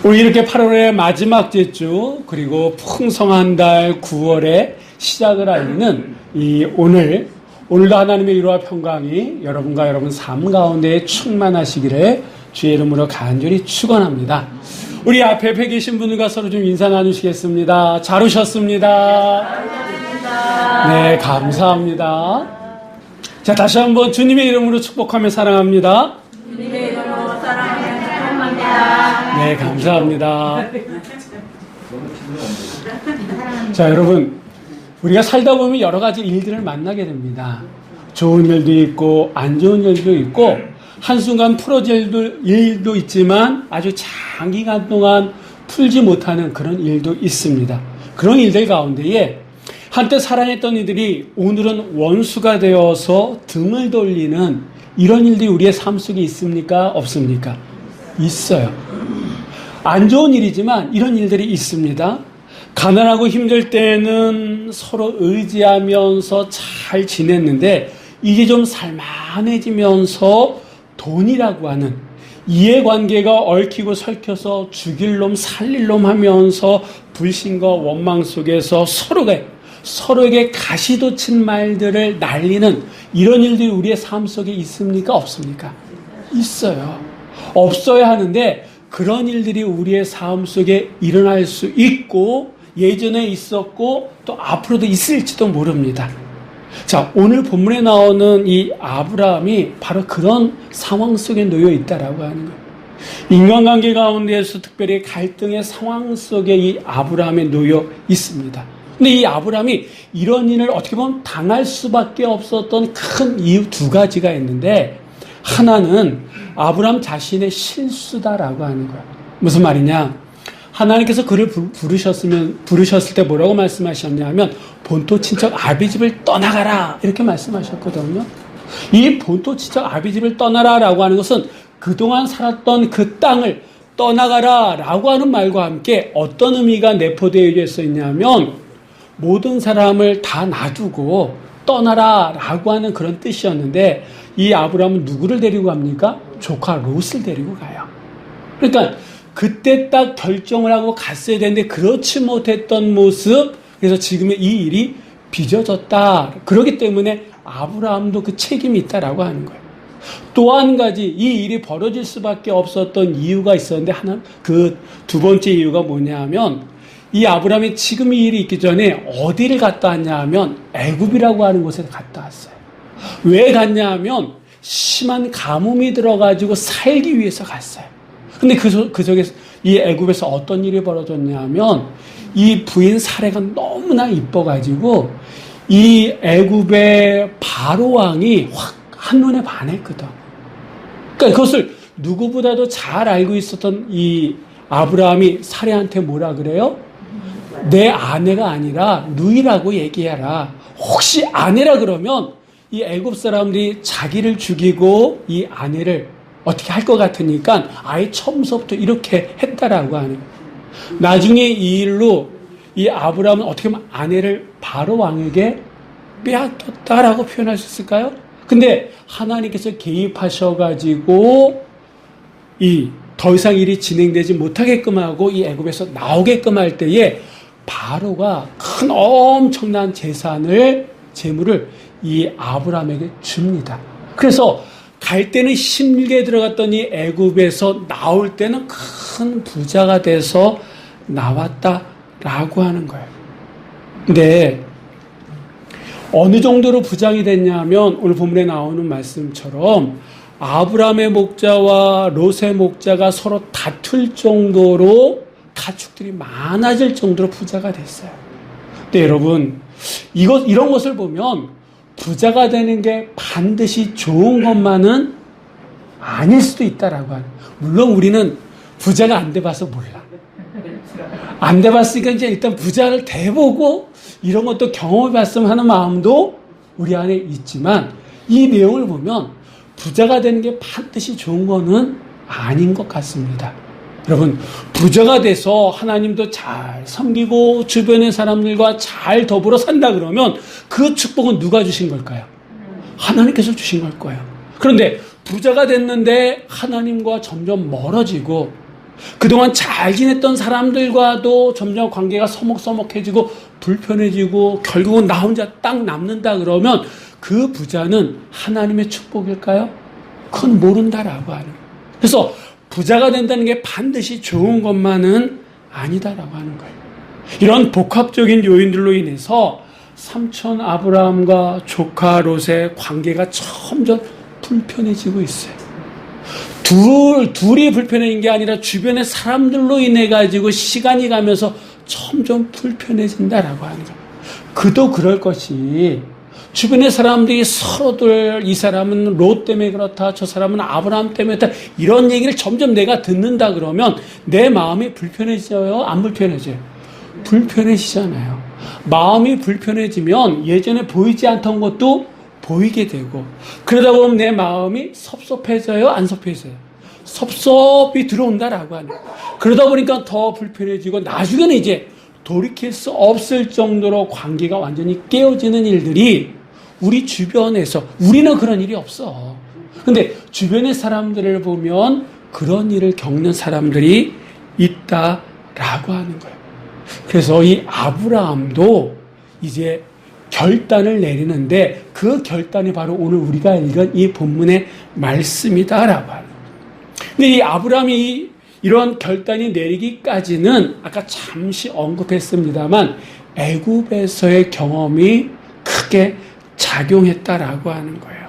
우리 이렇게 8월의 마지막 주 그리고 풍성한 달 9월의 시작을 알리는 이 오늘도 하나님의 위로와 평강이 여러분과 여러분 삶 가운데 충만하시기를 주의 이름으로 간절히 축원합니다. 우리 앞에 계신 분들과 서로 좀 인사 나누시겠습니다. 잘 오셨습니다. 네, 감사합니다. 자, 다시 한번 주님의 이름으로 축복하며 사랑합니다. 주님의 이름으로 사랑하며 축복합니다. 네, 감사합니다. 자, 여러분, 우리가 살다 보면 여러 가지 일들을 만나게 됩니다. 좋은 일도 있고 안 좋은 일도 있고 한순간 풀어질 일도 있지만 아주 장기간 동안 풀지 못하는 그런 일도 있습니다. 그런 일들 가운데에 한때 사랑했던 이들이 오늘은 원수가 되어서 등을 돌리는 이런 일들이 우리의 삶 속에 있습니까? 없습니까? 있어요. 안 좋은 일이지만 이런 일들이 있습니다. 가난하고 힘들 때는 서로 의지하면서 잘 지냈는데 이게 좀 살만해지면서 돈이라고 하는 이해관계가 얽히고 설켜서 죽일 놈 살릴 놈 하면서 불신과 원망 속에서 서로에게 가시돋친 말들을 날리는 이런 일들이 우리의 삶 속에 있습니까? 없습니까? 있어요. 없어야 하는데 그런 일들이 우리의 삶 속에 일어날 수 있고 예전에 있었고 또 앞으로도 있을지도 모릅니다. 자, 오늘 본문에 나오는 이 아브라함이 바로 그런 상황 속에 놓여 있다라고 하는 거예요. 인간관계 가운데에서 특별히 갈등의 상황 속에 이 아브라함이 놓여 있습니다. 근데 이 아브라함이 이런 일을 어떻게 보면 당할 수밖에 없었던 큰 이유 두 가지가 있는데 하나는 아브라함 자신의 실수다라고 하는 거예요. 무슨 말이냐? 하나님께서 그를 부르셨을 때 뭐라고 말씀하셨냐면 본토 친척 아비집을 떠나가라 이렇게 말씀하셨거든요. 이 본토 친척 아비집을 떠나라라고 하는 것은 그동안 살았던 그 땅을 떠나가라라고 하는 말과 함께 어떤 의미가 내포되어 있었냐면 모든 사람을 다 놔두고 떠나라라고 하는 그런 뜻이었는데 이 아브라함은 누구를 데리고 갑니까? 조카 롯을 데리고 가요. 그러니까 그때 딱 결정을 하고 갔어야 되는데 그렇지 못했던 모습, 그래서 지금의 이 일이 빚어졌다. 그렇기 때문에 아브라함도 그 책임이 있다라고 하는 거예요. 또 한 가지 이 일이 벌어질 수밖에 없었던 이유가 있었는데 그 두 번째 이유가 뭐냐면 이 아브라함이 지금 이 일이 있기 전에 어디를 갔다 왔냐 하면 애굽이라고 하는 곳에 갔다 왔어요. 왜 갔냐 하면 심한 가뭄이 들어가지고 살기 위해서 갔어요. 근데 그 속에서 이 애굽에서 어떤 일이 벌어졌냐면 이 부인 사례가 너무나 이뻐가지고 이 애굽의 바로 왕이 확 한눈에 반했거든. 그러니까 그것을 누구보다도 잘 알고 있었던 이 아브라함이 사례한테 뭐라 그래요? 내 아내가 아니라 누이라고 얘기해라. 혹시 아내라 그러면 이 애굽 사람들이 자기를 죽이고 이 아내를 어떻게 할 것 같으니까 아예 처음부터 이렇게 했다라고 하는 거예요. 나중에 이 일로 이 아브라함은 어떻게 보면 아내를 바로 왕에게 빼앗겼다라고 표현할 수 있을까요? 근데 하나님께서 개입하셔가지고 더 이상 일이 진행되지 못하게끔 하고 이 애굽에서 나오게끔 할 때에 바로가 큰 엄청난 재물을 이 아브라함에게 줍니다. 그래서 갈 때는 힘들게 들어갔더니 애굽에서 나올 때는 큰 부자가 돼서 나왔다라고 하는 거예요. 근데 어느 정도로 부장이 됐냐면 오늘 본문에 나오는 말씀처럼 아브라함의 목자와 롯의 목자가 서로 다툴 정도로 가축들이 많아질 정도로 부자가 됐어요. 근데 여러분 이런 것을 보면 부자가 되는 게 반드시 좋은 것만은 아닐 수도 있다라고 하는. 물론 우리는 부자가 안 돼봐서 몰라. 안 돼봤으니까 이제 일단 부자를 돼보고 이런 것도 경험해봤으면 하는 마음도 우리 안에 있지만 이 내용을 보면 부자가 되는 게 반드시 좋은 거는 아닌 것 같습니다. 여러분 부자가 돼서 하나님도 잘 섬기고 주변의 사람들과 잘 더불어 산다 그러면 그 축복은 누가 주신 걸까요? 하나님께서 주신 걸 거예요. 그런데 부자가 됐는데 하나님과 점점 멀어지고 그동안 잘 지냈던 사람들과도 점점 관계가 서먹서먹해지고 불편해지고 결국은 나 혼자 딱 남는다 그러면 그 부자는 하나님의 축복일까요? 그건 모른다라고 하는 거예요. 그래서 부자가 된다는 게 반드시 좋은 것만은 아니다라고 하는 거예요. 이런 복합적인 요인들로 인해서 삼촌 아브라함과 조카 롯의 관계가 점점 불편해지고 있어요. 둘이 불편해진 게 아니라 주변의 사람들로 인해 가지고 시간이 가면서 점점 불편해진다라고 하는 거예요. 그도 그럴 것이 주변의 사람들이 서로들 이 사람은 롯 때문에 그렇다, 저 사람은 아브라함 때문에 그렇다, 이런 얘기를 점점 내가 듣는다 그러면 내 마음이 불편해져요? 안 불편해져요? 불편해지잖아요. 마음이 불편해지면 예전에 보이지 않던 것도 보이게 되고, 그러다 보면 내 마음이 섭섭해져요? 안 섭섭해져요? 섭섭이 들어온다라고 하는. 그러다 보니까 더 불편해지고 나중에는 이제 돌이킬 수 없을 정도로 관계가 완전히 깨어지는 일들이 우리 주변에서, 우리는 그런 일이 없어. 근데 주변의 사람들을 보면 그런 일을 겪는 사람들이 있다라고 하는 거예요. 그래서 이 아브라함도 이제 결단을 내리는데 그 결단이 바로 오늘 우리가 읽은 이 본문의 말씀이다라고 하는 거예요. 근데 이 아브라함이 이런 결단이 내리기까지는 아까 잠시 언급했습니다만 애굽에서의 경험이 크게 작용했다라고 하는 거예요.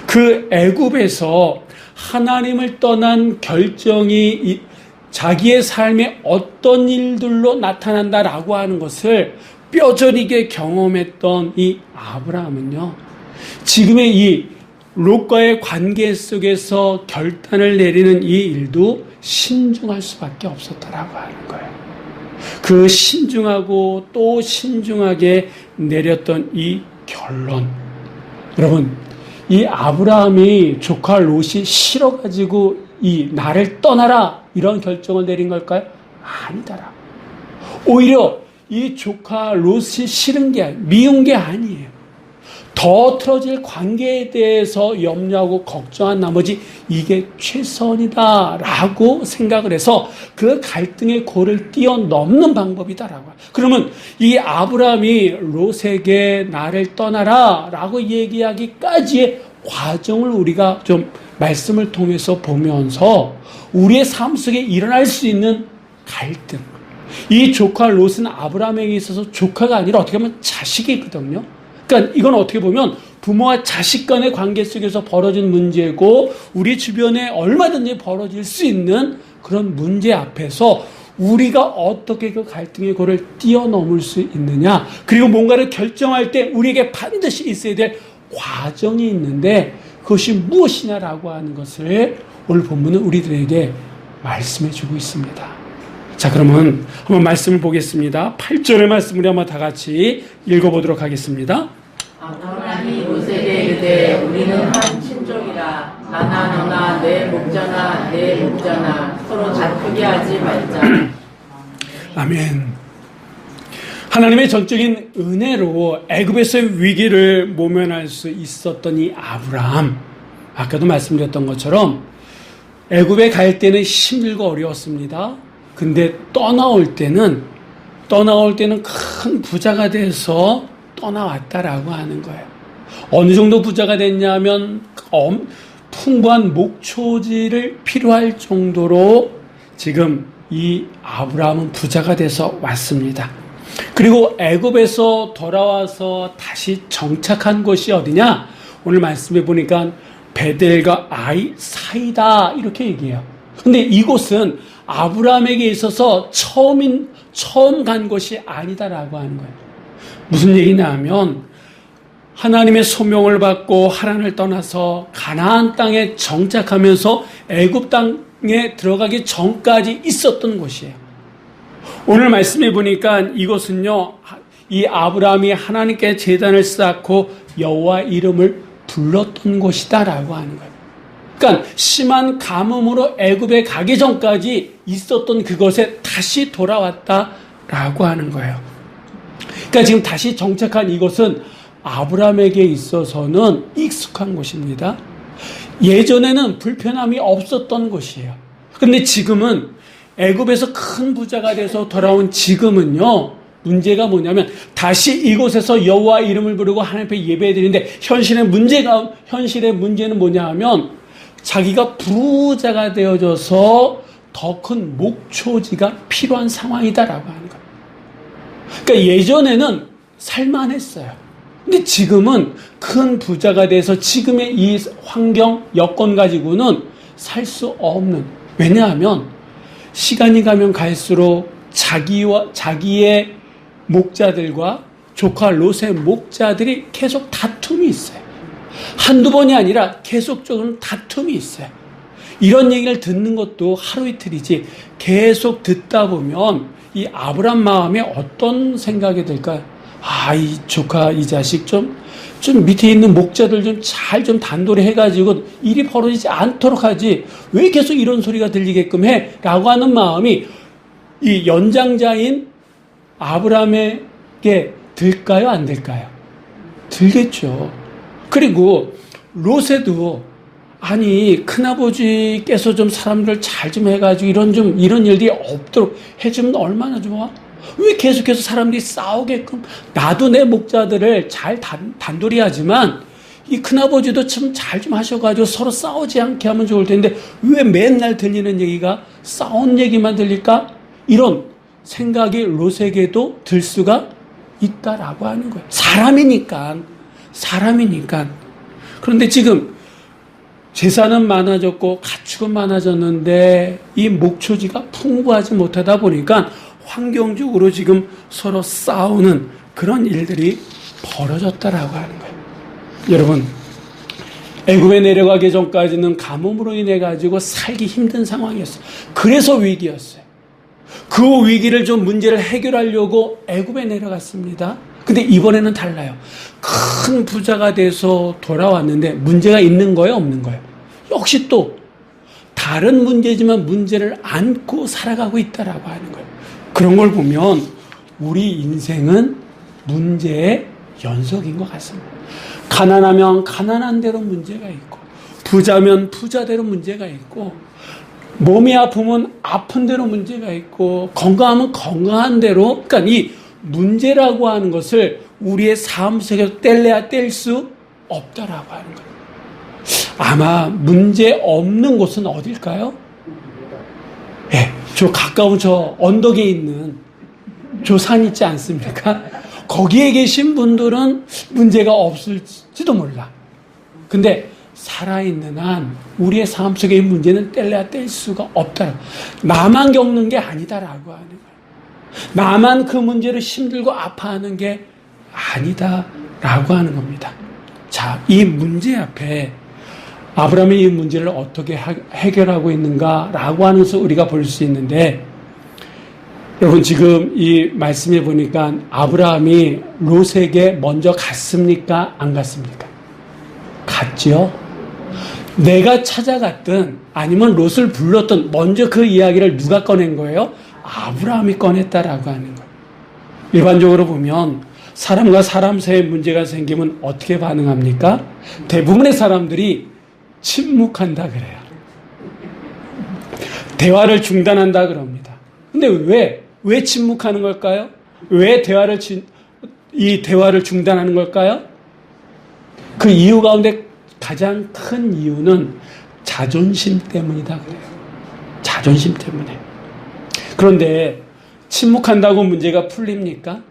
그 애굽에서 하나님을 떠난 결정이 자기의 삶에 어떤 일들로 나타난다라고 하는 것을 뼈저리게 경험했던 이 아브라함은요, 지금의 이 롯과의 관계 속에서 결단을 내리는 이 일도 신중할 수밖에 없었다라고 하는 거예요. 그 신중하고 또 신중하게 내렸던 이 결론. 여러분, 이 아브라함이 조카 롯이 싫어가지고 이 나를 떠나라 이런 결정을 내린 걸까요? 아니다라. 오히려 이 조카 롯이 싫은 게 미운 게 아니에요. 더 틀어질 관계에 대해서 염려하고 걱정한 나머지 이게 최선이다라고 생각을 해서 그 갈등의 고를 뛰어넘는 방법이다라고. 그러면 이 아브라함이 롯에게 나를 떠나라라고 얘기하기까지의 과정을 우리가 좀 말씀을 통해서 보면서 우리의 삶 속에 일어날 수 있는 갈등. 이 조카 롯은 아브라함에게 있어서 조카가 아니라 어떻게 보면 자식이거든요. 그러니까 이건 어떻게 보면 부모와 자식 간의 관계 속에서 벌어진 문제고 우리 주변에 얼마든지 벌어질 수 있는 그런 문제 앞에서 우리가 어떻게 그 갈등의 고를 뛰어넘을 수 있느냐, 그리고 뭔가를 결정할 때 우리에게 반드시 있어야 될 과정이 있는데 그것이 무엇이냐라고 하는 것을 오늘 본문은 우리들에게 말씀해 주고 있습니다. 자, 그러면 한번 말씀을 보겠습니다. 8절의 말씀을 한번 다 같이 읽어보도록 하겠습니다. 아브라함이 롯에게 이르되 우리는 한 친족이라 나나 너나 내 목자나 내 목자나 서로 다투게 하지 말자. 아멘. 하나님의 전적인 은혜로 애굽에서의 위기를 모면할 수 있었던 이 아브라함, 아까도 말씀드렸던 것처럼 애굽에 갈 때는 힘들고 어려웠습니다. 근데 떠나올 때는 큰 부자가 돼서 떠나왔다라고 하는 거예요. 어느 정도 부자가 됐냐면 풍부한 목초지를 필요할 정도로 지금 이 아브라함은 부자가 돼서 왔습니다. 그리고 애굽에서 돌아와서 다시 정착한 곳이 어디냐? 오늘 말씀해 보니까 베델과 아이 사이다 이렇게 얘기해요. 근데 이곳은 아브라함에게 있어서 처음 간 곳이 아니다라고 하는 거예요. 무슨 얘기냐 하면 하나님의 소명을 받고 하란을 떠나서 가나안 땅에 정착하면서 애굽 땅에 들어가기 전까지 있었던 곳이에요. 오늘 말씀해 보니까 이곳은요, 이 아브라함이 하나님께 제단을 쌓고 여호와 이름을 불렀던 곳이다라고 하는 거예요. 그러니까 심한 가뭄으로 애굽에 가기 전까지 있었던 그곳에 다시 돌아왔다라고 하는 거예요. 그러니까 지금 다시 정착한 이곳은 아브라함에게 있어서는 익숙한 곳입니다. 예전에는 불편함이 없었던 곳이에요. 그런데 지금은 애굽에서 큰 부자가 돼서 돌아온 지금은요, 문제가 뭐냐면 다시 이곳에서 여호와 이름을 부르고 하나님 앞에 예배드리는데 현실의 문제는 뭐냐 하면 자기가 부자가 되어져서 더 큰 목초지가 필요한 상황이다라고 하는 거예요. 그러니까 예전에는 살만했어요. 근데 지금은 큰 부자가 돼서 지금의 이 환경, 여건 가지고는 살 수 없는. 왜냐하면 시간이 가면 갈수록 자기의 목자들과 조카 롯의 목자들이 계속 다툼이 있어요. 한두 번이 아니라 계속적으로 다툼이 있어요. 이런 얘기를 듣는 것도 하루 이틀이지 계속 듣다 보면 이 아브람 마음에 어떤 생각이 들까요? 아, 이 조카, 이 자식 좀 밑에 있는 목자들 좀 단돌이 해가지고 일이 벌어지지 않도록 하지. 왜 계속 이런 소리가 들리게끔 해? 라고 하는 마음이 이 연장자인 아브람에게 들까요? 안 들까요? 들겠죠. 그리고 롯에도 아니, 큰아버지께서 좀 사람들 잘 좀 해가지고 이런 일들이 없도록 해주면 얼마나 좋아? 왜 계속해서 사람들이 싸우게끔? 나도 내 목자들을 잘 단돌이 하지만 이 큰아버지도 참 잘 좀 하셔가지고 서로 싸우지 않게 하면 좋을 텐데 왜 맨날 들리는 얘기가 싸운 얘기만 들릴까? 이런 생각이 롯에게도 들 수가 있다라고 하는 거예요. 사람이니까. 그런데 지금 재산은 많아졌고 가축은 많아졌는데 이 목초지가 풍부하지 못하다 보니까 환경적으로 지금 서로 싸우는 그런 일들이 벌어졌다라고 하는 거예요. 여러분, 애굽에 내려가기 전까지는 가뭄으로 인해 가지고 살기 힘든 상황이었어요. 그래서 위기였어요. 그 위기를 좀 문제를 해결하려고 애굽에 내려갔습니다. 근데 이번에는 달라요. 큰 부자가 돼서 돌아왔는데 문제가 있는 거예요, 없는 거예요? 역시 또 다른 문제지만 문제를 안고 살아가고 있다라고 하는 거예요. 그런 걸 보면 우리 인생은 문제의 연속인 것 같습니다. 가난하면 가난한 대로 문제가 있고, 부자면 부자대로 문제가 있고, 몸이 아프면 아픈 대로 문제가 있고, 건강하면 건강한 대로, 그러니까 이 문제라고 하는 것을 우리의 삶 속에서 뗄래야 뗄 수 없다라고 하는 거예요. 아마 문제 없는 곳은 어딜까요? 예, 저 가까운 저 언덕에 있는 저 산 있지 않습니까? 거기에 계신 분들은 문제가 없을지도 몰라. 근데 살아있는 한 우리의 삶 속의 문제는 뗄래야 뗄 수가 없다. 나만 겪는 게 아니다라고 하는 거예요. 나만 그 문제를 힘들고 아파하는 게 아니다라고 하는 겁니다. 자, 이 문제 앞에 아브라함이 이 문제를 어떻게 해결하고 있는가라고 하는 것을 우리가 볼 수 있는데, 여러분 지금 이 말씀해 보니까 아브라함이 롯에게 먼저 갔습니까? 안 갔습니까? 갔죠. 내가 찾아갔든 아니면 롯을 불렀든 먼저 그 이야기를 누가 꺼낸 거예요? 아브라함이 꺼냈다라고 하는 거예요. 일반적으로 보면 사람과 사람 사이에 문제가 생기면 어떻게 반응합니까? 대부분의 사람들이 침묵한다 그래요. 대화를 중단한다 그럽니다. 근데 왜 침묵하는 걸까요? 왜 이 대화를 중단하는 걸까요? 그 이유 가운데 가장 큰 이유는 자존심 때문이다 그래요. 자존심 때문에. 그런데 침묵한다고 문제가 풀립니까?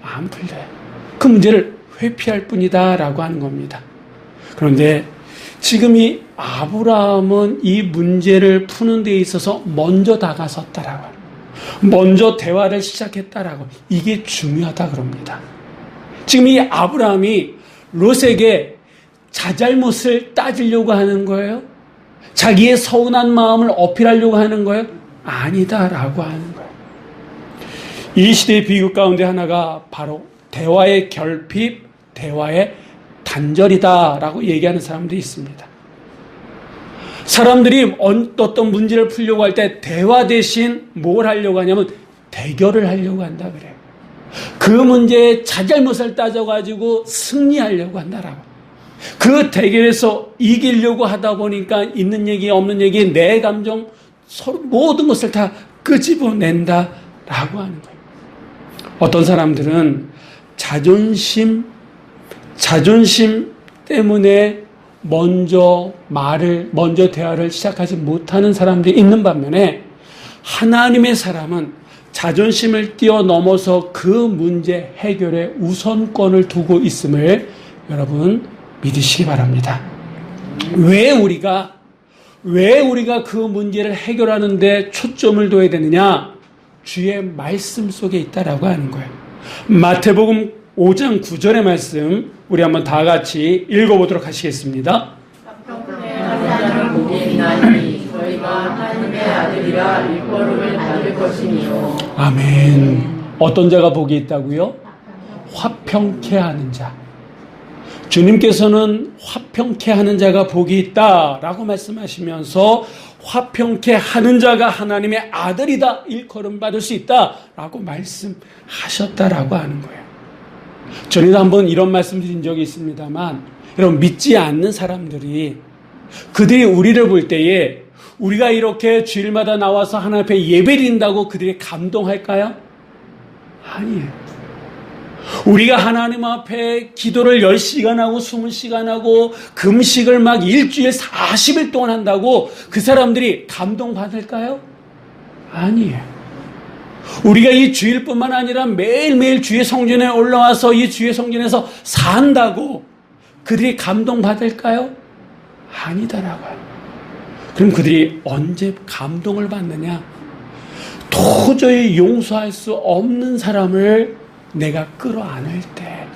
안 풀려요. 그 문제를 회피할 뿐이다라고 하는 겁니다. 그런데 지금 이 아브라함은 이 문제를 푸는 데 있어서 먼저 다가섰다라고 합니다. 먼저 대화를 시작했다라고. 이게 중요하다 그럽니다. 지금 이 아브라함이 롯에게 자잘못을 따지려고 하는 거예요? 자기의 서운한 마음을 어필하려고 하는 거예요? 아니다라고 하는 거예요. 이 시대의 비극 가운데 하나가 바로 대화의 결핍, 대화의 단절이다라고 얘기하는 사람들이 있습니다. 사람들이 어떤 문제를 풀려고 할 때 대화 대신 뭘 하려고 하냐면 대결을 하려고 한다 그래요. 그 문제에 자잘못을 따져가지고 승리하려고 한다라고. 그 대결에서 이기려고 하다 보니까 있는 얘기 없는 얘기 내 감정 서로 모든 것을 다 끄집어낸다라고 하는 거예요. 어떤 사람들은 자존심 때문에 먼저 대화를 시작하지 못하는 사람들이 있는 반면에 하나님의 사람은 자존심을 뛰어넘어서 그 문제 해결에 우선권을 두고 있음을 여러분 믿으시기 바랍니다. 왜 우리가 그 문제를 해결하는데 초점을 둬야 되느냐? 주의 말씀 속에 있다라고 하는 거예요. 마태복음 5장 9절의 말씀 우리 한번 다 같이 읽어보도록 하시겠습니다. 하나님을 보게 있나니 저희가 하나님의 아들이라 일컬음을 받을 것이니요. 아멘. 어떤 자가 복이 있다고요? 화평케 하는 자. 주님께서는 화평케 하는 자가 복이 있다라고 말씀하시면서 화평케 하는 자가 하나님의 아들이다, 일컬음 받을 수 있다라고 말씀하셨다라고 하는 거예요. 전에도 한번 이런 말씀 드린 적이 있습니다만, 여러분 믿지 않는 사람들이 그들이 우리를 볼 때에 우리가 이렇게 주일마다 나와서 하나님 앞에 예배드린다고 그들이 감동할까요? 아니에요. 우리가 하나님 앞에 기도를 10시간 하고 20시간 하고 금식을 막 일주일 40일 동안 한다고 그 사람들이 감동받을까요? 아니에요. 우리가 이 주일뿐만 아니라 매일매일 주의 성전에 올라와서 이 주의 성전에서 산다고 그들이 감동받을까요? 아니다라고요. 그럼 그들이 언제 감동을 받느냐? 도저히 용서할 수 없는 사람을 내가 끌어안을 때,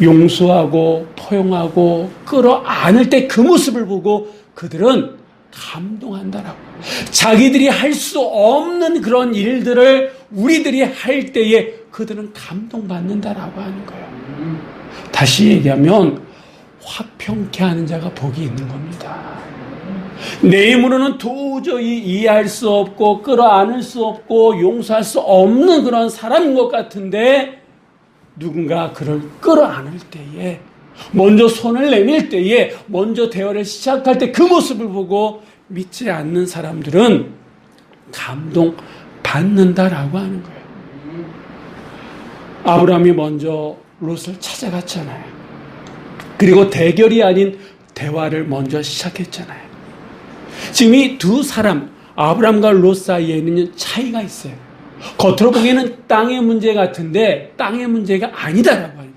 용서하고 포용하고 끌어안을 때 그 모습을 보고 그들은 감동한다라고. 자기들이 할 수 없는 그런 일들을 우리들이 할 때에 그들은 감동받는다라고 하는 거예요. 다시 얘기하면 화평케 하는 자가 복이 있는 겁니다. 내 힘으로는 도저히 이해할 수 없고 끌어안을 수 없고 용서할 수 없는 그런 사람인 것 같은데 누군가 그를 끌어안을 때에, 먼저 손을 내밀 때에, 먼저 대화를 시작할 때 그 모습을 보고 믿지 않는 사람들은 감동받는다라고 하는 거예요. 아브라함이 먼저 롯을 찾아갔잖아요. 그리고 대결이 아닌 대화를 먼저 시작했잖아요. 지금 이 두 사람, 아브라함과 롯 사이에는 차이가 있어요. 겉으로 보기에는 땅의 문제 같은데 땅의 문제가 아니다라고 하는,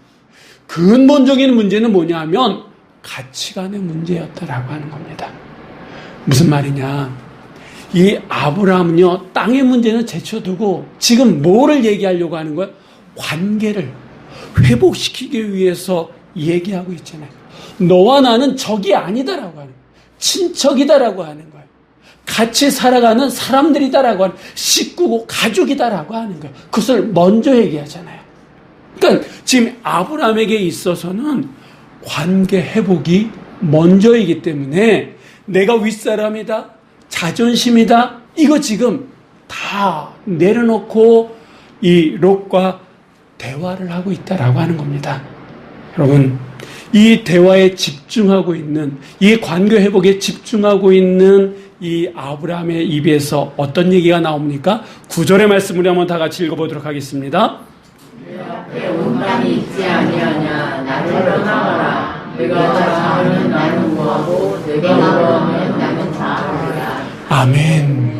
근본적인 문제는 뭐냐 하면 가치관의 문제였다라고 하는 겁니다. 무슨 말이냐? 이 아브라함은요, 땅의 문제는 제쳐두고 지금 뭐를 얘기하려고 하는 거예요? 관계를 회복시키기 위해서 얘기하고 있잖아요. 너와 나는 적이 아니다라고 하는, 친척이다라고 하는 거예요. 같이 살아가는 사람들이다라고 하는, 식구고 가족이다라고 하는 거예요. 그것을 먼저 얘기하잖아요. 그러니까 지금 아브라함에게 있어서는 관계 회복이 먼저이기 때문에 내가 윗사람이다, 자존심이다, 이거 지금 다 내려놓고 이 롯과 대화를 하고 있다라고 하는 겁니다. 여러분, 이 대화에 집중하고 있는, 이 관계 회복에 집중하고 있는 이 아브라함의 입에서 어떤 얘기가 나옵니까? 9절의 말씀을 한번 다 같이 읽어보도록 하겠습니다. 내 앞에 온 땅이 있지 아니하냐. 나를 떠나가라. 내가 자하면 나는 구하고 내가 구하면 나는 좌하리라. 아멘.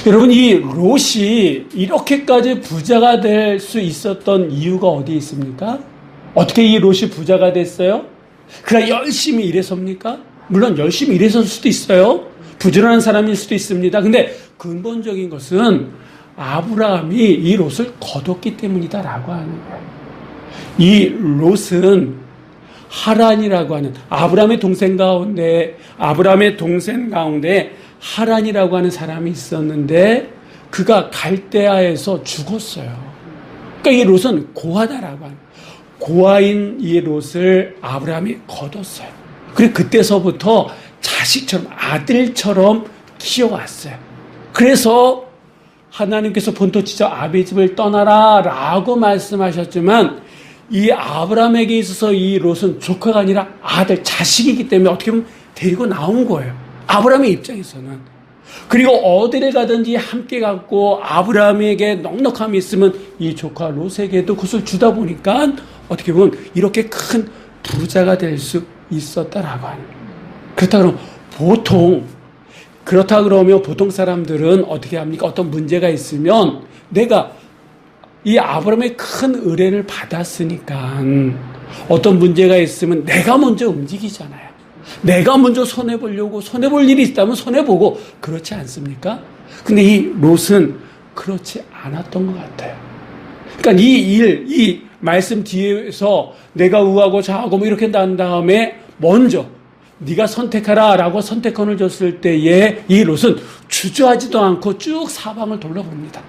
여러분, 이 롯이 이렇게까지 부자가 될 수 있었던 이유가 어디에 있습니까? 어떻게 이 롯이 부자가 됐어요? 그가 열심히 일해서입니까? 물론 열심히 일해서일 수도 있어요. 부지런한 사람일 수도 있습니다. 근데 근본적인 것은 아브라함이 이 롯을 거뒀기 때문이다라고 하는 거예요. 이 롯은 하란이라고 하는 아브라함의 동생 가운데 하란이라고 하는 사람이 있었는데 그가 갈대아에서 죽었어요. 그러니까 이 롯은 고아다라고 하는, 고아인 이 롯을 아브라함이 거뒀어요. 그리고 그때서부터 자식처럼, 아들처럼 키워왔어요. 그래서 하나님께서 본토 지저 아비 집을 떠나라 라고 말씀하셨지만 이 아브라함에게 있어서 이 롯은 조카가 아니라 아들, 자식이기 때문에 어떻게 보면 데리고 나온 거예요. 아브라함의 입장에서는. 그리고 어디를 가든지 함께 갔고 아브라함에게 넉넉함이 있으면 이 조카 롯에게도 그것을 주다 보니까 어떻게 보면 이렇게 큰 부자가 될 수 있었다라고 하는 거예요. 그렇다 그러면 보통 사람들은 어떻게 합니까? 어떤 문제가 있으면 내가 이 아브라함의 큰 은혜를 받았으니까 어떤 문제가 있으면 내가 먼저 움직이잖아요. 내가 먼저 손해보려고, 손해볼 일이 있다면 손해보고, 그렇지 않습니까? 근데 이 롯은 그렇지 않았던 것 같아요. 그러니까 이 말씀 뒤에서 내가 우하고 좌하고 뭐 이렇게 난 다음에 먼저 네가 선택하라 라고 선택권을 줬을 때에 이 롯은 주저하지도 않고 쭉 사방을 둘러봅니다.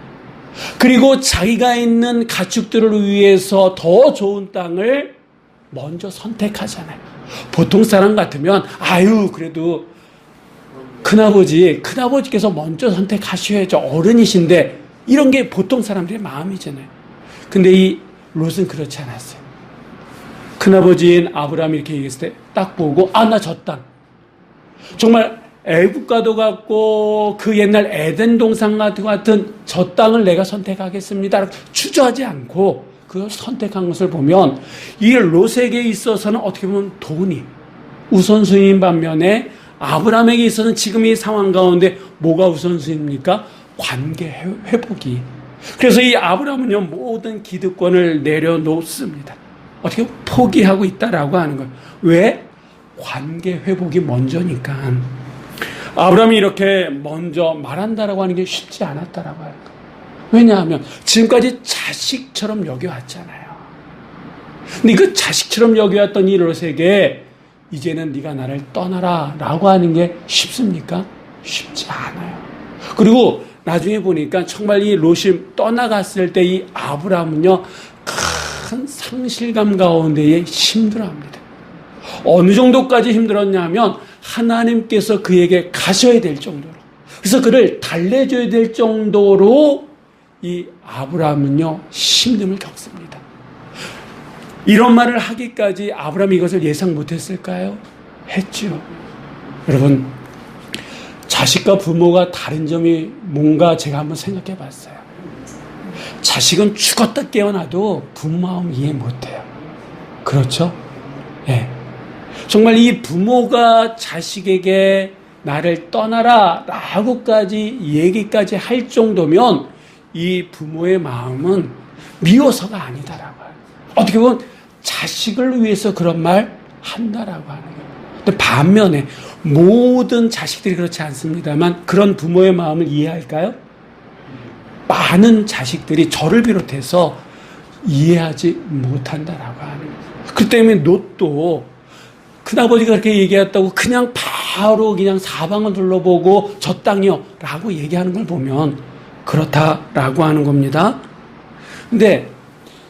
그리고 자기가 있는 가축들을 위해서 더 좋은 땅을 먼저 선택하잖아요. 보통 사람 같으면 그래도 큰아버지께서 먼저 선택하셔야죠. 어른이신데 이런 게 보통 사람들의 마음이잖아요. 근데 이 롯은 그렇지 않았어요. 큰아버지인 아브라함이 이렇게 얘기했을 때 딱 보고 나 저 땅 정말 애국가도 같고 그 옛날 에덴 동산 같은 저 땅을 내가 선택하겠습니다. 주저하지 않고 그걸 선택한 것을 보면 이 롯에게 있어서는 어떻게 보면 돈이 우선순위인 반면에 아브라함에게 있어서는 지금 이 상황 가운데 뭐가 우선순위입니까? 관계 회복이. 그래서 이 아브라함은요 모든 기득권을 내려놓습니다. 어떻게 포기하고 있다라고 하는 거예요. 왜? 관계 회복이 먼저니까. 아브라함이 이렇게 먼저 말한다라고 하는 게 쉽지 않았다라고 하는 거예요. 왜냐하면 지금까지 자식처럼 여겨왔잖아요. 근데 그 자식처럼 여겨왔던 이 롯에게 이제는 네가 나를 떠나라 라고 하는 게 쉽습니까? 쉽지 않아요. 그리고 나중에 보니까 정말 이 롯이 떠나갔을 때 이 아브라함은요 큰 상실감 가운데에 힘들어합니다. 어느 정도까지 힘들었냐면 하나님께서 그에게 가셔야 될 정도로, 그래서 그를 달래줘야 될 정도로 이 아브라함은요 힘듦을 겪습니다. 이런 말을 하기까지 아브라함이 이것을 예상 못했을까요? 했죠. 여러분, 자식과 부모가 다른 점이 뭔가 제가 한번 생각해 봤어요. 자식은 죽었다 깨어나도 부모 마음 이해 못해요. 그렇죠? 예. 정말 이 부모가 자식에게 나를 떠나라 라고까지 얘기까지 할 정도면 이 부모의 마음은 미워서가 아니다라고 해요. 어떻게 보면 자식을 위해서 그런 말 한다라고 하는 거예요. 근데 반면에 모든 자식들이 그렇지 않습니다만 그런 부모의 마음을 이해할까요? 많은 자식들이 저를 비롯해서 이해하지 못한다라고 하는 거예요. 그 때문에 롯도 큰아버지가 그렇게 얘기했다고 그냥 바로 그냥 사방을 둘러보고 저 땅이요 라고 얘기하는 걸 보면 그렇다라고 하는 겁니다. 근데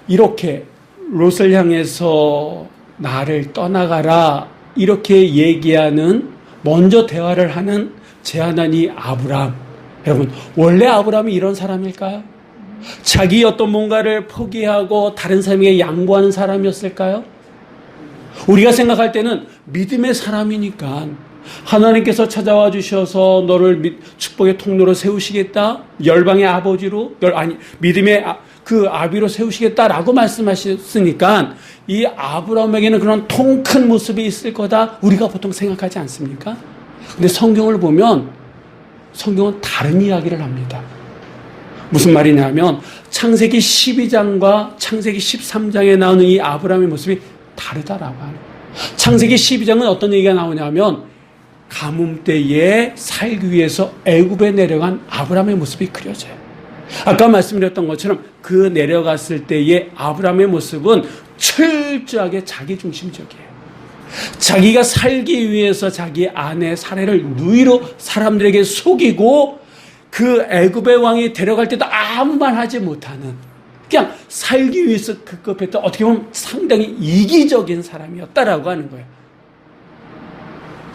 이렇게 롯을 향해서 나를 떠나가라 이렇게 얘기하는, 먼저 대화를 하는 제안한 이 아브라함, 여러분 원래 아브라함이 이런 사람일까요? 자기 어떤 뭔가를 포기하고 다른 사람에게 양보하는 사람이었을까요? 우리가 생각할 때는 믿음의 사람이니까 하나님께서 찾아와 주셔서 너를 축복의 통로로 세우시겠다, 열방의 아버지로, 믿음의 그 아비로 세우시겠다라고 말씀하셨으니까 이 아브라함에게는 그런 통 큰 모습이 있을 거다 우리가 보통 생각하지 않습니까? 근데 성경을 보면 성경은 다른 이야기를 합니다. 무슨 말이냐면 창세기 12장과 창세기 13장에 나오는 이 아브라함의 모습이 다르다라고 하는 거예요. 창세기 12장은 어떤 얘기가 나오냐면 가뭄 때에 살기 위해서 애굽에 내려간 아브라함의 모습이 그려져요. 아까 말씀드렸던 것처럼 그 내려갔을 때의 아브라함의 모습은 철저하게 자기중심적이에요. 자기가 살기 위해서 자기 아내 사례를 누이로 사람들에게 속이고 그 애굽의 왕이 데려갈 때도 아무 말 하지 못하는, 그냥 살기 위해서 급급했던, 어떻게 보면 상당히 이기적인 사람이었다라고 하는 거예요.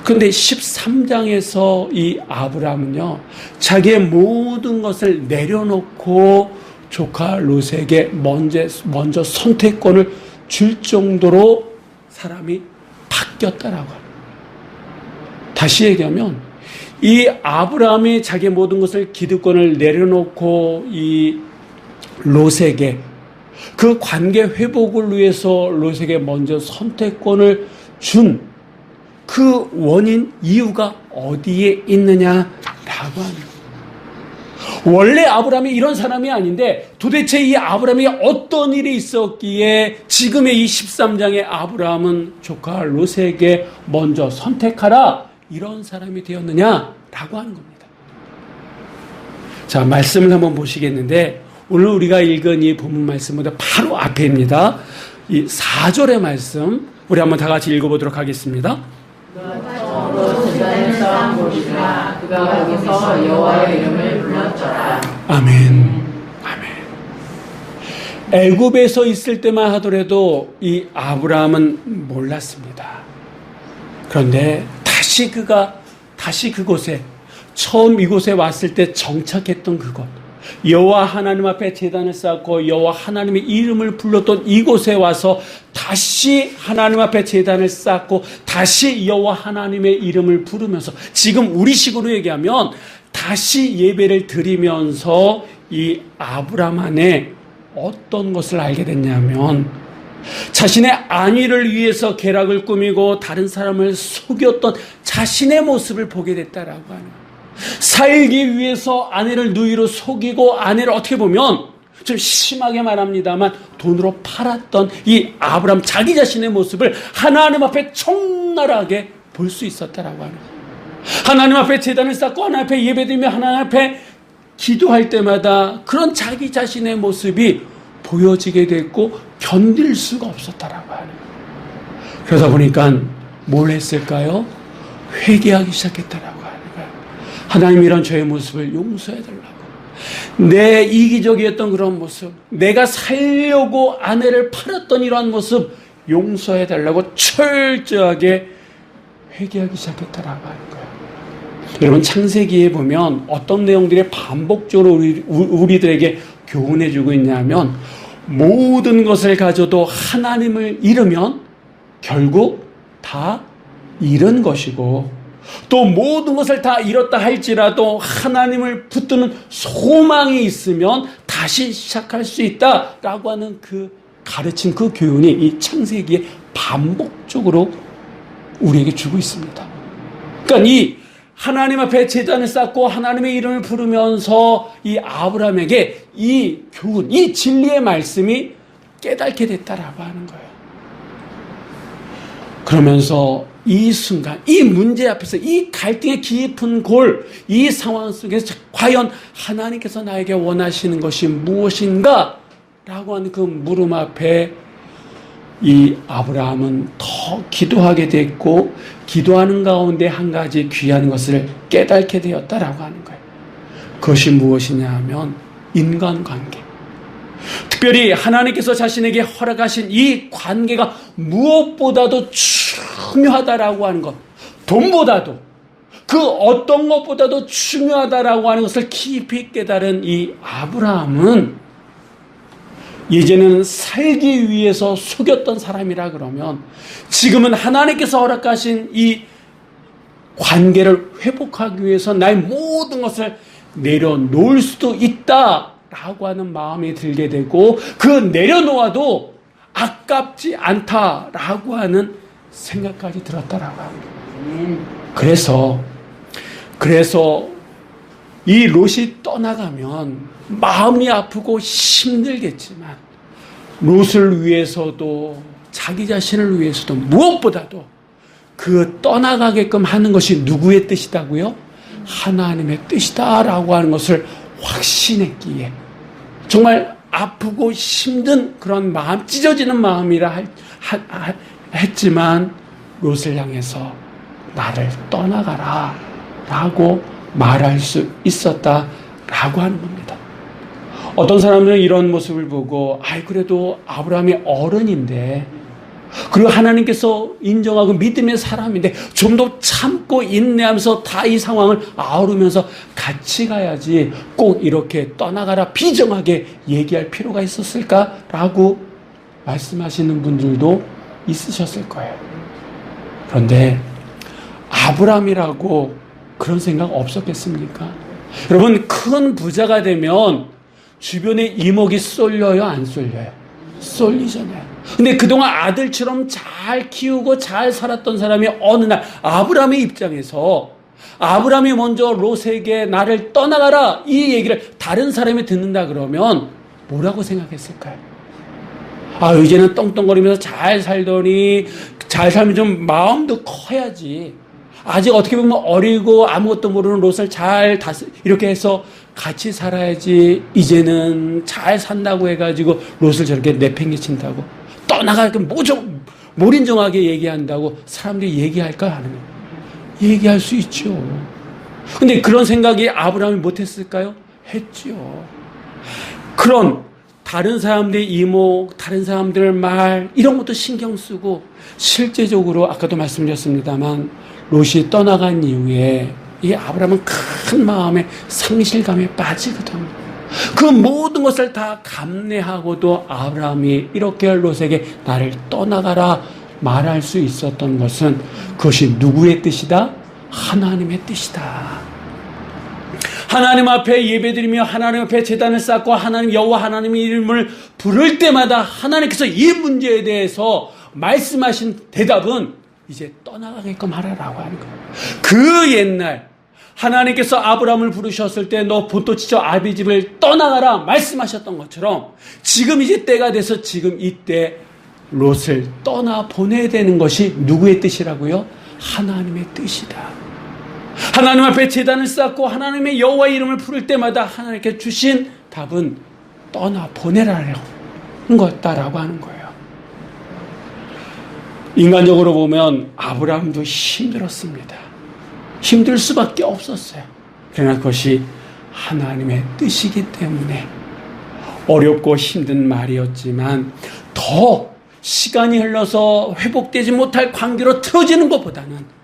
그런데 13장에서 이 아브라함은요 자기의 모든 것을 내려놓고 조카 롯에게 먼저 선택권을 줄 정도로 사람이 바뀌었다라고 합니다. 다시 얘기하면 이 아브라함이 자기 모든 것을 기득권을 내려놓고 이 롯에게 그 관계 회복을 위해서 롯에게 먼저 선택권을 준 그 원인, 이유가 어디에 있느냐라고 하는 거예요. 원래 아브라함이 이런 사람이 아닌데 도대체 이 아브라함이 어떤 일이 있었기에 지금의 이 13장의 아브라함은 조카 롯에게 먼저 선택하라 이런 사람이 되었느냐라고 하는 겁니다. 자, 말씀을 한번 보시겠는데 오늘 우리가 읽은 이 본문 말씀보다 바로 앞에입니다. 이 4절의 말씀 우리 한번 다 같이 읽어보도록 하겠습니다. 처음으로 제단을 쌓아 보시라. 그가 거기서 여호와의 이름을 불렀더라. 아멘. 아멘. 애굽에서 있을 때만 하더라도 이 아브라함은 몰랐습니다. 그런데 다시 그곳에 처음 이곳에 왔을 때 정착했던 그곳, 여호와 하나님 앞에 제단을 쌓고 여호와 하나님의 이름을 불렀던 이곳에 와서 다시 하나님 앞에 제단을 쌓고 다시 여호와 하나님의 이름을 부르면서 지금 우리식으로 얘기하면 다시 예배를 드리면서 이 아브라함 안에 어떤 것을 알게 됐냐면 자신의 안위를 위해서 계략을 꾸미고 다른 사람을 속였던 자신의 모습을 보게 됐다라고 하는 거예요. 살기 위해서 아내를 누이로 속이고 아내를 어떻게 보면 좀 심하게 말합니다만 돈으로 팔았던 이 아브라함 자기 자신의 모습을 하나님 앞에 적나라하게 볼 수 있었다라고 하는 거예요. 하나님 앞에 제단을 쌓고 하나님 앞에 예배드리며 하나님 앞에 기도할 때마다 그런 자기 자신의 모습이 보여지게 됐고 견딜 수가 없었다라고 하는 거예요. 그러다 보니까 뭘 했을까요? 회개하기 시작했다라고 하는 거예요. 하나님 이런 저의 모습을 용서해달라고. 내 이기적이었던 그런 모습, 내가 살려고 아내를 팔았던 이러한 모습 용서해달라고 철저하게 회개하기 시작했다라고 하는 거예요. 여러분 창세기에 보면 어떤 내용들이 반복적으로 우리들에게 교훈해주고 있냐면 모든 것을 가져도 하나님을 잃으면 결국 다 잃은 것이고 또 모든 것을 다 잃었다 할지라도 하나님을 붙드는 소망이 있으면 다시 시작할 수 있다라고 하는 그 가르침, 그 교훈이 이 창세기에 반복적으로 우리에게 주고 있습니다. 그러니까 이 하나님 앞에 제단을 쌓고 하나님의 이름을 부르면서 이 아브라함에게 이 교훈, 이 진리의 말씀이 깨닫게 됐다라고 하는 거예요. 그러면서 이 순간, 이 문제 앞에서 이 갈등의 깊은 골, 이 상황 속에서 과연 하나님께서 나에게 원하시는 것이 무엇인가? 라고 하는 그 물음 앞에 이 아브라함은 더 기도하게 됐고 기도하는 가운데 한 가지 귀한 것을 깨닫게 되었다라고 하는 거예요. 그것이 무엇이냐 하면 인간관계. 특별히 하나님께서 자신에게 허락하신 이 관계가 무엇보다도 중요하다라고 하는 것, 돈보다도 그 어떤 것보다도 중요하다라고 하는 것을 깊이 깨달은 이 아브라함은 예전에는 살기 위해서 속였던 사람이라 그러면 지금은 하나님께서 허락하신 이 관계를 회복하기 위해서 나의 모든 것을 내려놓을 수도 있다라고 하는 마음이 들게 되고 그 내려놓아도 아깝지 않다라고 하는 생각까지 들었다라고 합니다. 그래서 이 롯이 떠나가면 마음이 아프고 힘들겠지만 롯을 위해서도 자기 자신을 위해서도 무엇보다도 그 떠나가게끔 하는 것이 누구의 뜻이다고요? 하나님의 뜻이다라고 하는 것을 확신했기에 정말 아프고 힘든 그런 마음, 찢어지는 마음이라 했지만 롯을 향해서 나를 떠나가라 라고 말할 수 있었다라고 하는 겁니다. 어떤 사람들은 이런 모습을 보고 그래도 아브라함이 어른인데 그리고 하나님께서 인정하고 믿음의 사람인데 좀 더 참고 인내하면서 다 이 상황을 아우르면서 같이 가야지 꼭 이렇게 떠나가라 비정하게 얘기할 필요가 있었을까라고 말씀하시는 분들도 있으셨을 거예요. 그런데 아브라함이라고 그런 생각 없었겠습니까? 여러분, 큰 부자가 되면 주변에 이목이 쏠려요, 안 쏠려요? 쏠리잖아요. 근데 그동안 아들처럼 잘 키우고 잘 살았던 사람이 어느 날 아브라함의 입장에서 아브라함이 먼저 롯에게 나를 떠나가라 이 얘기를 다른 사람이 듣는다 그러면 뭐라고 생각했을까요? 아, 이제는 떵떵거리면서 잘 살더니 잘 살면 좀 마음도 커야지. 아직 어떻게 보면 어리고 아무것도 모르는 롯을 잘 이렇게 해서 같이 살아야지. 이제는 잘 산다고 해가지고 롯을 저렇게 내팽개친다고 떠나가게 몰인정하게 얘기한다고 사람들이 얘기할까 하는 거예요. 얘기할 수 있죠. 근데 그런 생각이 아브라함이 못했을까요? 했죠. 그런 다른 사람들의 이목, 다른 사람들의 말 이런 것도 신경 쓰고 실제적으로 아까도 말씀드렸습니다만 롯이 떠나간 이후에 이 아브라함은 큰 마음의 상실감에 빠지거든요. 그 모든 것을 다 감내하고도 아브라함이 이렇게 롯에게 나를 떠나가라 말할 수 있었던 것은 그것이 누구의 뜻이다? 하나님의 뜻이다. 하나님 앞에 예배드리며 하나님 앞에 제단을 쌓고 하나님 여호와 하나님의 이름을 부를 때마다 하나님께서 이 문제에 대해서 말씀하신 대답은 이제 떠나가게끔 하라라고 하는 거예요. 그 옛날 하나님께서 아브라함을 부르셨을 때 너 본토 지쳐 아비 집을 떠나가라 말씀하셨던 것처럼 지금 이제 때가 돼서 지금 이때 롯을 떠나 보내야 되는 것이 누구의 뜻이라고요? 하나님의 뜻이다. 하나님 앞에 제단을 쌓고 하나님의 여호와의 이름을 부를 때마다 하나님께 주신 답은 떠나 보내라는 거였다라고 하는 거예요. 인간적으로 보면 아브라함도 힘들었습니다. 힘들 수밖에 없었어요. 그러나 그것이 하나님의 뜻이기 때문에 어렵고 힘든 말이었지만 더 시간이 흘러서 회복되지 못할 관계로 틀어지는 것보다는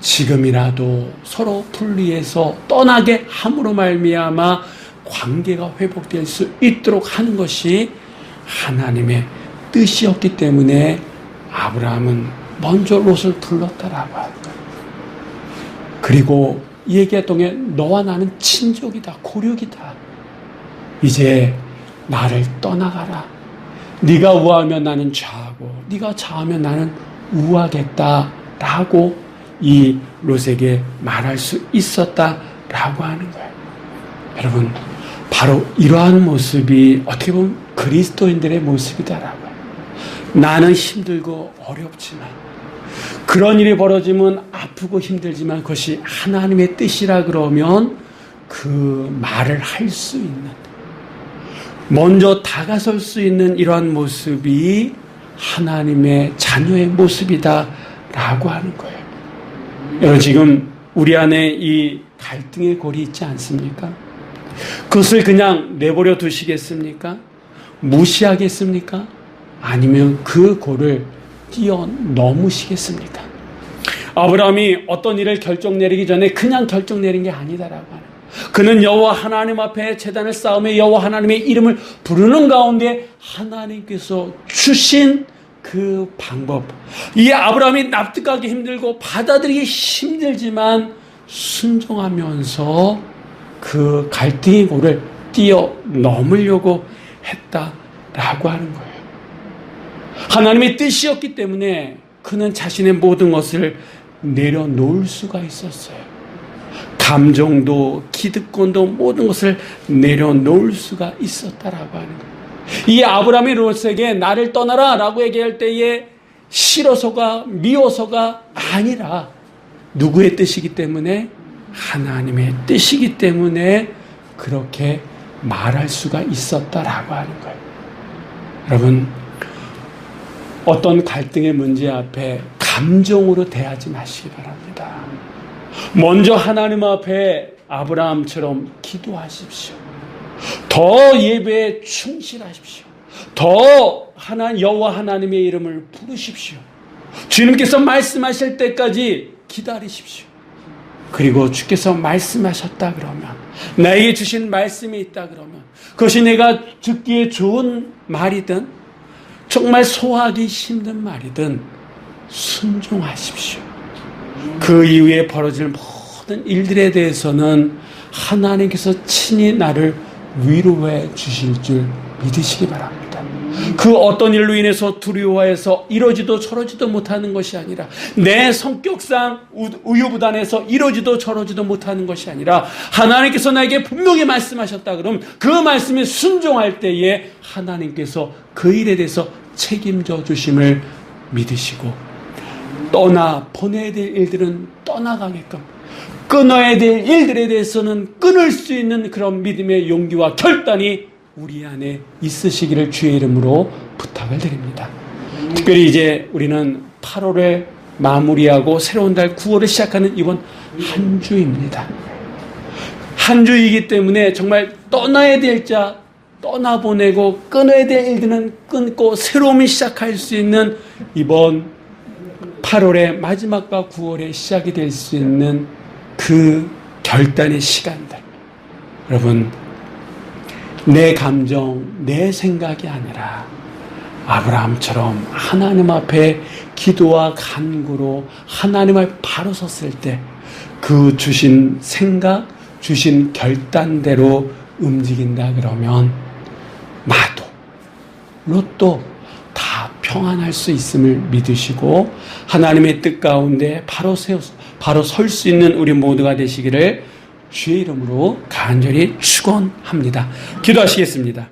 지금이라도 서로 분리해서 떠나게 함으로 말미암아 관계가 회복될 수 있도록 하는 것이 하나님의 뜻이었기 때문에 아브라함은 먼저 롯을 불렀다라고 하는 거예요. 그리고 얘기했던 게 너와 나는 친족이다, 고륙이다. 이제 나를 떠나가라. 네가 우하면 나는 좌하고 네가 좌하면 나는 우하겠다라고 이 롯에게 말할 수 있었다라고 하는 거예요. 여러분, 바로 이러한 모습이 어떻게 보면 그리스도인들의 모습이다라고 해요. 나는 힘들고 어렵지만 그런 일이 벌어지면 아프고 힘들지만 그것이 하나님의 뜻이라 그러면 그 말을 할 수 있는, 먼저 다가설 수 있는 이러한 모습이 하나님의 자녀의 모습이다라고 하는 거예요. 여러분, 지금 우리 안에 이 갈등의 골이 있지 않습니까? 그것을 그냥 내버려 두시겠습니까? 무시하겠습니까? 아니면 그 골을 뛰어넘으시겠습니까? 아브라함이 어떤 일을 결정 내리기 전에 그냥 결정 내린 게 아니다라고 하는, 그는 여호와 하나님 앞에 제단을 쌓으며 여호와 하나님의 이름을 부르는 가운데 하나님께서 주신 그 방법, 이 아브라함이 납득하기 힘들고 받아들이기 힘들지만 순종하면서 그 갈등의 골을 뛰어넘으려고 했다라고 하는 거예요. 하나님의 뜻이었기 때문에 그는 자신의 모든 것을 내려놓을 수가 있었어요. 감정도 기득권도 모든 것을 내려놓을 수가 있었다라고 하는 거예요. 이 아브라함이 롯에게 나를 떠나라 라고 얘기할 때에 싫어서가 미워서가 아니라 누구의 뜻이기 때문에, 하나님의 뜻이기 때문에 그렇게 말할 수가 있었다라고 하는 거예요. 여러분, 어떤 갈등의 문제 앞에 감정으로 대하지 마시기 바랍니다. 먼저 하나님 앞에 아브라함처럼 기도하십시오. 더 예배에 충실하십시오. 더 여호와 하나님의 이름을 부르십시오. 주님께서 말씀하실 때까지 기다리십시오. 그리고 주께서 말씀하셨다 그러면, 나에게 주신 말씀이 있다 그러면, 그것이 내가 듣기에 좋은 말이든 정말 소화하기 힘든 말이든 순종하십시오. 그 이후에 벌어질 모든 일들에 대해서는 하나님께서 친히 나를 위로해 주실 줄 믿으시기 바랍니다. 그 어떤 일로 인해서 두려워해서 이러지도 저러지도 못하는 것이 아니라, 내 성격상 우유부단해서 이러지도 저러지도 못하는 것이 아니라, 하나님께서 나에게 분명히 말씀하셨다 그러면 그 말씀에 순종할 때에 하나님께서 그 일에 대해서 책임져 주심을 믿으시고, 보내야 될 일들은 떠나가게끔, 끊어야 될 일들에 대해서는 끊을 수 있는 그런 믿음의 용기와 결단이 우리 안에 있으시기를 주의 이름으로 부탁을 드립니다. 특별히 이제 우리는 8월을 마무리하고 새로운 달 9월을 시작하는 이번 한 주입니다. 한 주이기 때문에 정말 떠나야 될 자 떠나보내고, 끊어야 될 일들은 끊고 새로움을 시작할 수 있는 이번 8월의 마지막과 9월의 시작이 될 수 있는 그 결단의 시간들, 여러분, 내 감정, 내 생각이 아니라 아브라함처럼 하나님 앞에 기도와 간구로 하나님 앞에 바로 섰을 때 그 주신 생각, 주신 결단대로 움직인다 그러면 나도, 롯도 다 평안할 수 있음을 믿으시고, 하나님의 뜻 가운데 바로 설 수 있는 우리 모두가 되시기를 주의 이름으로 간절히 축원합니다. 기도하시겠습니다.